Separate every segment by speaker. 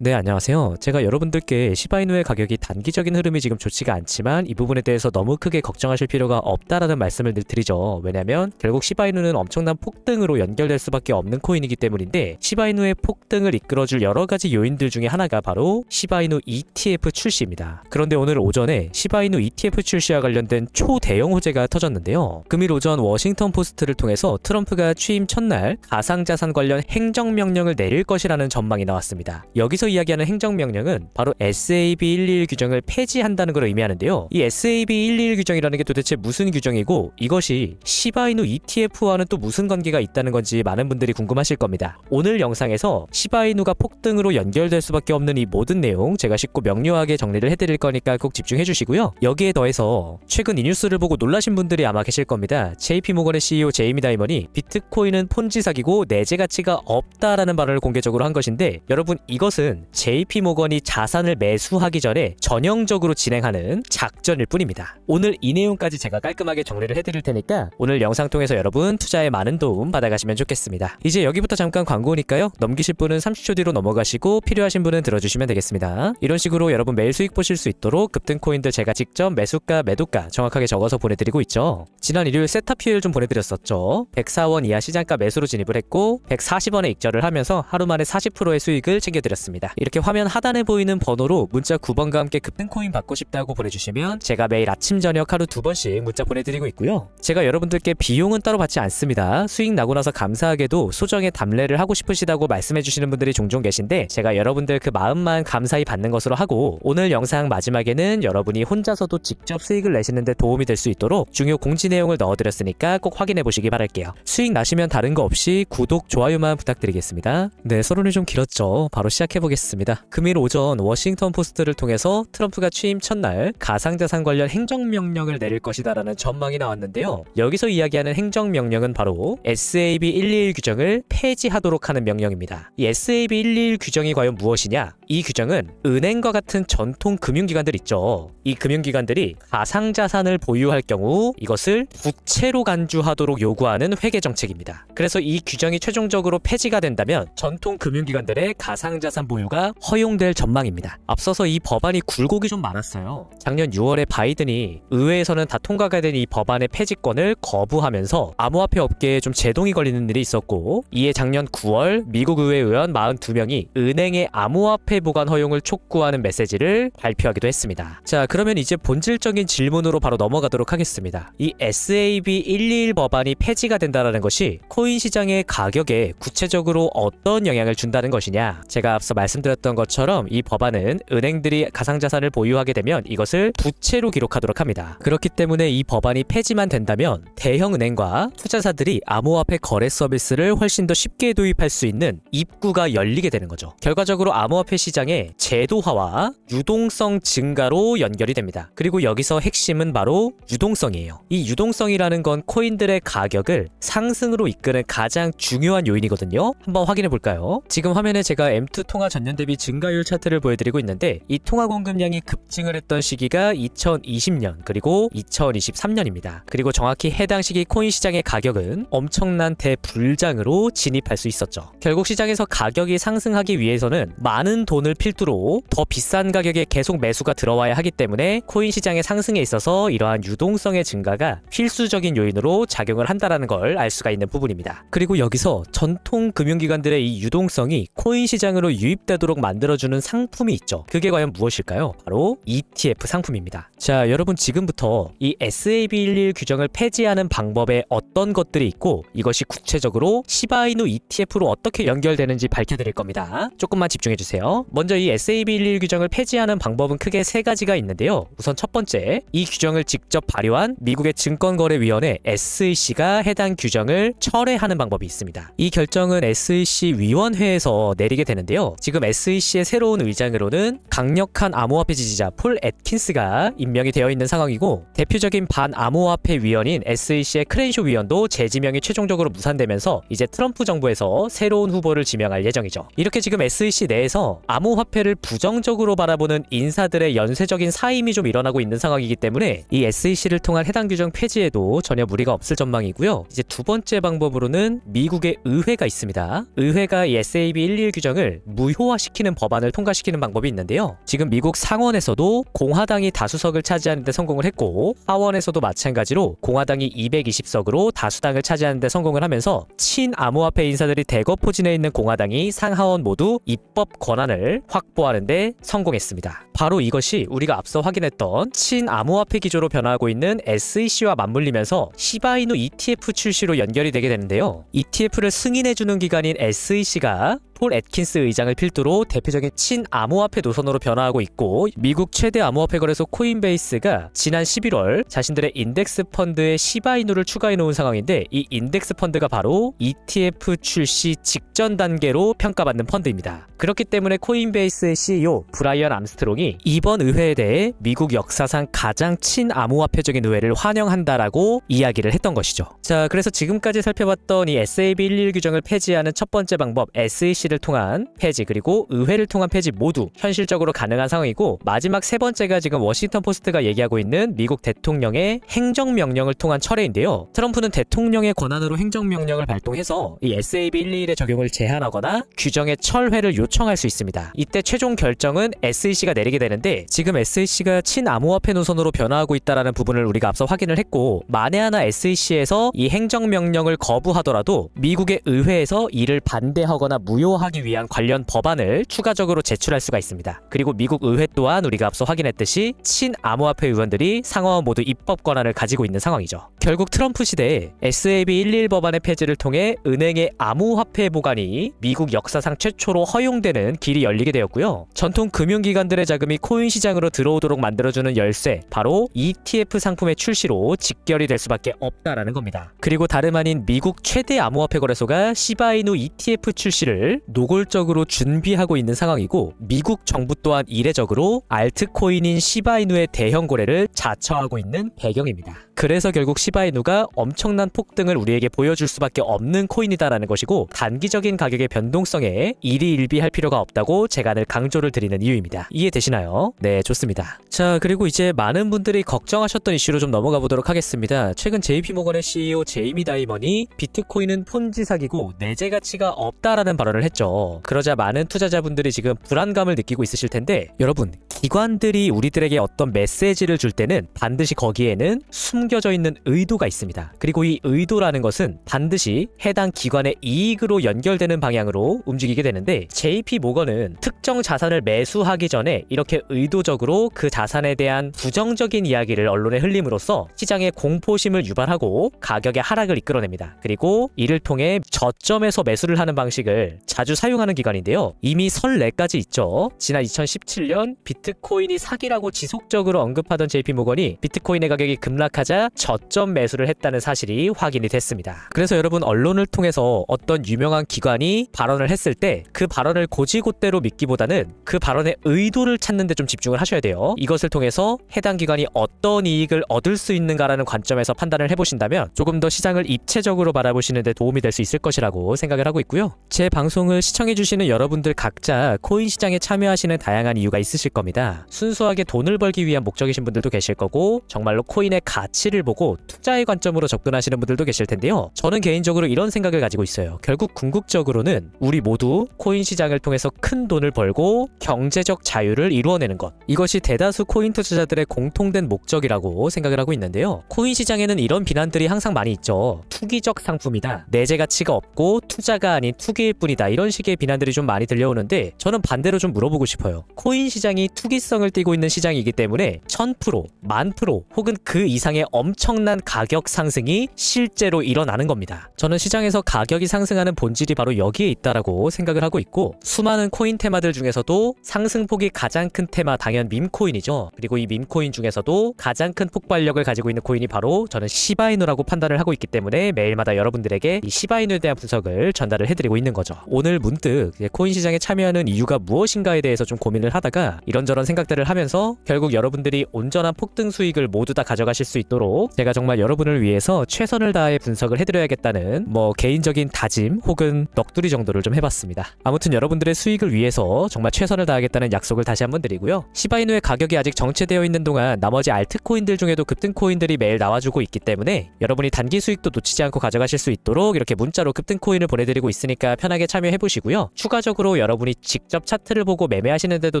Speaker 1: 네, 안녕하세요. 제가 여러분들께 시바이누의 가격이 단기적인 흐름이 지금 좋지가 않지만 이 부분에 대해서 너무 크게 걱정하실 필요가 없다라는 말씀을 늘 드리죠. 왜냐면 결국 시바이누는 엄청난 폭등으로 연결될 수밖에 없는 코인이기 때문인데, 시바이누의 폭등을 이끌어줄 여러가지 요인들 중에 하나가 바로 시바이누 ETF 출시입니다. 그런데 오늘 오전에 시바이누 ETF 출시와 관련된 초대형 호재가 터졌는데요. 금일 오전 워싱턴 포스트를 통해서 트럼프가 취임 첫날 가상자산 관련 행정명령을 내릴 것이라는 전망이 나왔습니다. 여기서 이야기하는 행정명령은 바로 SAB121 규정을 폐지한다는 걸 의미하는데요. 이 SAB121 규정이라는 게 도대체 무슨 규정이고, 이것이 시바이누 ETF와는 또 무슨 관계가 있다는 건지 많은 분들이 궁금하실 겁니다. 오늘 영상에서 시바이누가 폭등으로 연결될 수밖에 없는 이 모든 내용 제가 쉽고 명료하게 정리를 해드릴 거니까 꼭 집중해 주시고요. 여기에 더해서 최근 이 뉴스를 보고 놀라신 분들이 아마 계실 겁니다. JP모건의 CEO 제이미 다이먼이 비트코인은 폰지 사기고 내재 가치가 없다라는 발언을 공개적으로 한 것인데, 여러분, 이것은 JP모건이 자산을 매수하기 전에 전형적으로 진행하는 작전일 뿐입니다. 오늘 이 내용까지 제가 깔끔하게 정리를 해드릴 테니까 오늘 영상 통해서 여러분 투자에 많은 도움 받아가시면 좋겠습니다. 이제 여기부터 잠깐 광고니까요. 넘기실 분은 30초 뒤로 넘어가시고 필요하신 분은 들어주시면 되겠습니다. 이런 식으로 여러분 매일 수익 보실 수 있도록 급등 코인들 제가 직접 매수가, 매도가 정확하게 적어서 보내드리고 있죠. 지난 일요일 세탑 휴일 좀 보내드렸었죠. 104원 이하 시장가 매수로 진입을 했고 140원에 익절을 하면서 하루 만에 40%의 수익을 챙겨드렸습니다. 이렇게 화면 하단에 보이는 번호로 문자 9번과 함께 급등코인 받고 싶다고 보내주시면 제가 매일 아침 저녁 하루 2번씩 문자 보내드리고 있고요. 제가 여러분들께 비용은 따로 받지 않습니다. 수익 나고 나서 감사하게도 소정의 답례를 하고 싶으시다고 말씀해주시는 분들이 종종 계신데, 제가 여러분들 그 마음만 감사히 받는 것으로 하고, 오늘 영상 마지막에는 여러분이 혼자서도 직접 수익을 내시는데 도움이 될 수 있도록 중요 공지 내용을 넣어드렸으니까 꼭 확인해 보시기 바랄게요. 수익 나시면 다른 거 없이 구독, 좋아요만 부탁드리겠습니다. 네, 서론이 좀 길었죠. 바로 시작해보겠습니다. 금일 오전 워싱턴 포스트를 통해서 트럼프가 취임 첫날 가상자산 관련 행정명령을 내릴 것이다라는 전망이 나왔는데요. 여기서 이야기하는 행정명령은 바로 SAB121 규정을 폐지하도록 하는 명령입니다. 이 SAB121 규정이 과연 무엇이냐? 이 규정은 은행과 같은 전통 금융기관들 있죠. 이 금융기관들이 가상자산을 보유할 경우 이것을 부채로 간주하도록 요구하는 회계 정책입니다. 그래서 이 규정이 최종적으로 폐지가 된다면 전통 금융기관들의 가상자산 보유가 허용될 전망입니다. 앞서서 이 법안이 굴곡이 좀 많았어요. 작년 6월에 바이든이 의회에서는 다 통과가 된 이 법안의 폐지권을 거부하면서 암호화폐 업계에 좀 제동이 걸리는 일이 있었고, 이에 작년 9월 미국 의회 의원 42명이 은행의 암호화폐 보관 허용을 촉구하는 메시지를 발표하기도 했습니다. 자, 그러면 이제 본질적인 질문으로 바로 넘어가도록 하겠습니다. 이 SAB121 법안이 폐지가 된다는 것이 코인 시장의 가격에 구체적으로 어떤 영향을 준다는 것이냐? 제가 앞서 말씀드렸던 것처럼 이 법안은 은행들이 가상자산을 보유하게 되면 이것을 부채로 기록하도록 합니다. 그렇기 때문에 이 법안이 폐지만 된다면 대형 은행과 투자사들이 암호화폐 거래 서비스를 훨씬 더 쉽게 도입할 수 있는 입구가 열리게 되는 거죠. 결과적으로 암호화폐 시장의 제도화와 유동성 증가로 연결이 됩니다. 그리고 여기서 핵심은 바로 유동성이에요. 이 유동성이라는 건 코인들의 가격을 상승으로 이끄는 가장 중요한 요인이거든요. 한번 확인해 볼까요? 지금 화면에 제가 M2 통화 전년 대비 증가율 차트를 보여드리고 있는데, 이 통화 공급량이 급증을 했던 시기가 2020년 그리고 2023년입니다. 그리고 정확히 해당 시기 코인 시장의 가격은 엄청난 대불장으로 진입할 수 있었죠. 결국 시장에서 가격이 상승하기 위해서는 많은 돈을 필두로 더 비싼 가격에 계속 매수가 들어와야 하기 때문에 코인 시장의 상승에 있어서 이러한 유동성의 증가가 필수적인 요인으로 작용을 한다는 걸 알 수가 있는 부분입니다. 그리고 여기서 전통 금융기관들의 이 유동성이 코인 시장으로 유입되도록 만들어주는 상품이 있죠. 그게 과연 무엇일까요? 바로 ETF 상품입니다. 자, 여러분, 지금부터 이 SAB121 규정을 폐지하는 방법에 어떤 것들이 있고 이것이 구체적으로 시바이누 ETF로 어떻게 연결되는지 밝혀드릴 겁니다. 조금만 집중해주세요. 먼저 이 SAB121 규정을 폐지하는 방법은 크게 세 가지가 있는데요. 우선 첫 번째, 이 규정을 직접 발효한 미국의 증권거래위원회 SEC가 해당 규정을 철회하는 방법이 있습니다. 이 결정은 SEC 위원회에서 내리게 되는데요. 지금 SEC의 새로운 의장으로는 강력한 암호화폐 지지자 폴 애킨스가 임명이 되어 있는 상황이고, 대표적인 반암호화폐 위원인 SEC의 크렌쇼 위원도 재지명이 최종적으로 무산되면서 이제 트럼프 정부에서 새로운 후보를 지명할 예정이죠. 이렇게 지금 SEC 내에서 암호화폐를 부정적으로 바라보는 인사들의 연쇄적인 사임이 좀 일어나고 있는 상황이기 때문에 이 SEC를 통한 해당 규정 폐지에도 전혀 무리가 없을 전망이고요. 이제 두 번째 방법으로는 미국의 의회가 있습니다. 의회가 이 SAB 121 규정을 무효화시키는 법안을 통과시키는 방법이 있는데요. 지금 미국 상원에서도 공화당이 다수석을 차지하는 데 성공을 했고 하원에서도 마찬가지로 공화당이 220석으로 다수당을 차지하는 데 성공을 하면서 친암호화폐 인사들이 대거 포진해 있는 공화당이 상하원 모두 입법 권한을 확보하는 데 성공했습니다. 바로 이것이 우리가 앞서 확인했던 친암호화폐 기조로 변화하고 있는 SEC와 맞물리면서 시바이누 ETF 출시로 연결이 되게 되는데요. ETF를 승인해주는 기관인 SEC가 폴 애킨스 의장을 필두로 대표적인 친암호화폐 노선으로 변화하고 있고 미국 최대 암호화폐 거래소 코인베이스가 지난 11월 자신들의 인덱스 펀드에 시바이누를 추가해 놓은 상황인데 이 인덱스 펀드가 바로 ETF 출시 직전 단계로 평가받는 펀드입니다. 그렇기 때문에 코인베이스의 CEO 브라이언 암스트롱이 이번 의회에 대해 미국 역사상 가장 친암호화폐적인 의회를 환영한다라고 이야기를 했던 것이죠. 자, 그래서 지금까지 살펴봤던 이 SAB 121 규정을 폐지하는 첫 번째 방법 SEC를 통한 폐지 그리고 의회를 통한 폐지 모두 현실적으로 가능한 상황이고 마지막 세 번째가 지금 워싱턴 포스트가 얘기하고 있는 미국 대통령의 행정명령을 통한 철회인데요. 트럼프는 대통령의 권한으로 행정명령을 발동해서 이 SAB 121의 적용을 제한하거나 규정의 철회를 요청할 수 있습니다. 이때 최종 결정은 SEC가 내리게 되는데 지금 SEC가 친암호화폐 노선으로 변화하고 있다는 부분을 우리가 앞서 확인을 했고 만에 하나 SEC에서 이 행정명령을 거부하더라도 미국의 의회에서 이를 반대하거나 무효하기 위한 관련 법안을 추가적으로 제출할 수가 있습니다. 그리고 미국 의회 또한 우리가 앞서 확인했듯이 친암호화폐 의원들이 상하원 모두 입법 권한을 가지고 있는 상황이죠. 결국 트럼프 시대에 SAB 121 법안의 폐지를 통해 은행의 암호화폐 보관이 미국 역사상 최초로 허용되는 길이 열리게 되었고요. 전통 금융기관들의 자금이 코인 시장으로 들어오도록 만들어주는 열쇠, 바로 ETF 상품의 출시로 직결이 될 수밖에 없다라는 겁니다. 그리고 다름 아닌 미국 최대 암호화폐 거래소가 시바이누 ETF 출시를 노골적으로 준비하고 있는 상황이고 미국 정부 또한 이례적으로 알트코인인 시바이누의 대형 거래를 자처하고 있는 배경입니다. 그래서 결국 시바이누가 엄청난 폭등을 우리에게 보여줄 수밖에 없는 코인이다라는 것이고 단기적인 가격의 변동성에 일희일비할 필요가 없다고 제가 늘 강조를 드리는 이유입니다. 이해되시나요? 네, 좋습니다. 자, 그리고 이제 많은 분들이 걱정하셨던 이슈로 좀 넘어가 보도록 하겠습니다. 최근 JP모건의 CEO 제이미 다이먼이 비트코인은 폰지 사기고 내재 가치가 없다라는 발언을 했죠. 그러자 많은 투자자분들이 지금 불안감을 느끼고 있으실 텐데 여러분, 기관들이 우리들에게 어떤 메시지를 줄 때는 반드시 거기에는 숨겨져 있는 의도가 있습니다. 그리고 이 의도라는 것은 반드시 해당 기관의 이익으로 연결되는 방향으로 움직이게 되는데 JP모건은 특정 자산을 매수하기 전에 이렇게 의도적으로 그 자산에 대한 부정적인 이야기를 언론에 흘림으로써 시장의 공포심을 유발하고 가격의 하락을 이끌어냅니다. 그리고 이를 통해 저점에서 매수를 하는 방식을 자주 사용하는 기관인데요. 이미 설레까지 있죠. 지난 2017년 비트코인이 사기라고 지속적으로 언급하던 JP모건이 비트코인의 가격이 급락하자 저점 매수를 했다는 사실이 확인이 됐습니다. 그래서 여러분, 언론을 통해서 어떤 유명한 기관이 발언을 했을 때 그 발언을 고지고대로 믿기보다는 그 발언의 의도를 찾는 데 좀 집중을 하셔야 돼요. 이것을 통해서 해당 기관이 어떤 이익을 얻을 수 있는가라는 관점에서 판단을 해보신다면 조금 더 시장을 입체적으로 바라보시는 데 도움이 될 수 있을 것이라고 생각을 하고 있고요. 제 방송을 시청해주시는 여러분들 각자 코인 시장에 참여하시는 다양한 이유가 있으실 겁니다. 순수하게 돈을 벌기 위한 목적이신 분들도 계실 거고 정말로 코인의 가치를 보고 투자의 관점으로 접근하시는 분들도 계실 텐데요. 저는 개인적으로 이런 생각을 가지고 있어요. 결국 궁극적으로는 우리 모두 코인 시장을 통해서 큰 돈을 벌고 경제적 자유를 이루어내는 것, 이것이 대다수 코인 투자자들의 공통된 목적이라고 생각을 하고 있는데요. 코인 시장에는 이런 비난들이 항상 많이 있죠. 투기적 상품이다, 내재 가치가 없고 투자가 아닌 투기일 뿐이다, 이런 식의 비난들이 좀 많이 들려오는데 저는 반대로 좀 물어보고 싶어요. 코인 시장이 투기성을 띠고 있는 시장이기 때문에 1000%, 10,000% 혹은 그 이상의 엄청난 가격 상승이 실제로 일어나는 겁니다. 저는 시장에서 가격이 상승하는 본질이 바로 여기에 있다라고 생각을 하고 있고 수많은 코인 테마들 중에서도 상승폭이 가장 큰 테마 당연 밈코인이죠. 그리고 이 밈코인 중에서도 가장 큰 폭발력을 가지고 있는 코인이 바로 저는 시바이누라고 판단을 하고 있기 때문에 매일마다 여러분들에게 이 시바이누에 대한 분석을 전달을 해드리고 있는 거죠. 오늘 문득 코인 시장에 참여하는 이유가 무엇인가에 대해서 좀 고민을 하다가 이런저런 이런저런 생각들을 하면서 결국 여러분들이 온전한 폭등 수익을 모두 다 가져가실 수 있도록 제가 정말 여러분을 위해서 최선을 다해 분석을 해드려야겠다는 개인적인 다짐 혹은 넋두리 정도를 좀 해봤습니다. 아무튼 여러분들의 수익을 위해서 정말 최선을 다하겠다는 약속을 다시 한번 드리고요. 시바이누의 가격이 아직 정체되어 있는 동안 나머지 알트코인들 중에도 급등 코인들이 매일 나와주고 있기 때문에 여러분이 단기 수익도 놓치지 않고 가져가실 수 있도록 이렇게 문자로 급등 코인을 보내드리고 있으니까 편하게 참여해보시고요. 추가적으로 여러분이 직접 차트를 보고 매매하시는 데도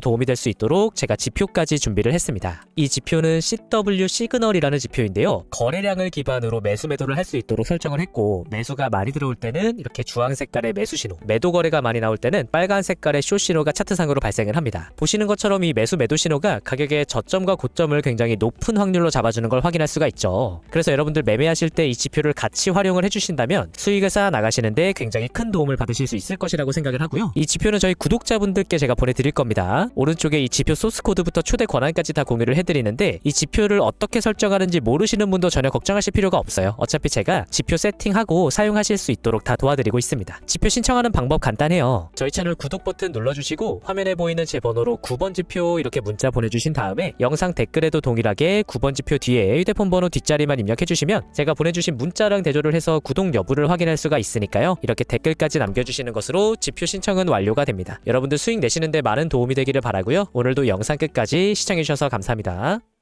Speaker 1: 도움이 될 수 있도록 제가 지표까지 준비를 했습니다. 이 지표는 CW 시그널이라는 지표인데요. 거래량을 기반으로 매수 매도를 할 수 있도록 설정을 했고, 매수가 많이 들어올 때는 이렇게 주황 색깔의 매수 신호, 매도 거래가 많이 나올 때는 빨간 색깔의 숏 신호가 차트상으로 발생을 합니다. 보시는 것처럼 이 매수 매도 신호가 가격의 저점과 고점을 굉장히 높은 확률로 잡아주는 걸 확인할 수가 있죠. 그래서 여러분들 매매하실 때 이 지표를 같이 활용을 해주신다면 수익을 쌓아 나가시는데 굉장히 큰 도움을 받으실 수 있을 것이라고 생각을 하고요. 이 지표는 저희 구독자분들께 제가 보내드릴 겁니다. 오른쪽에 이 지표 소스 코드부터 초대 권한까지 다 공유를 해드리는데, 이 지표를 어떻게 설정하는지 모르시는 분도 전혀 걱정하실 필요가 없어요. 어차피 제가 지표 세팅하고 사용하실 수 있도록 다 도와드리고 있습니다. 지표 신청하는 방법 간단해요. 저희 채널 구독 버튼 눌러주시고 화면에 보이는 제 번호로 9번 지표 이렇게 문자 보내주신 다음에 영상 댓글에도 동일하게 9번 지표 뒤에 휴대폰 번호 뒷자리만 입력해주시면 제가 보내주신 문자랑 대조를 해서 구독 여부를 확인할 수가 있으니까요. 이렇게 댓글까지 남겨주시는 것으로 지표 신청은 완료가 됩니다. 여러분들 수익 내시는데 많은 도움이 되기를 바라고요. 오늘도 영상 끝까지 시청해주셔서 감사합니다.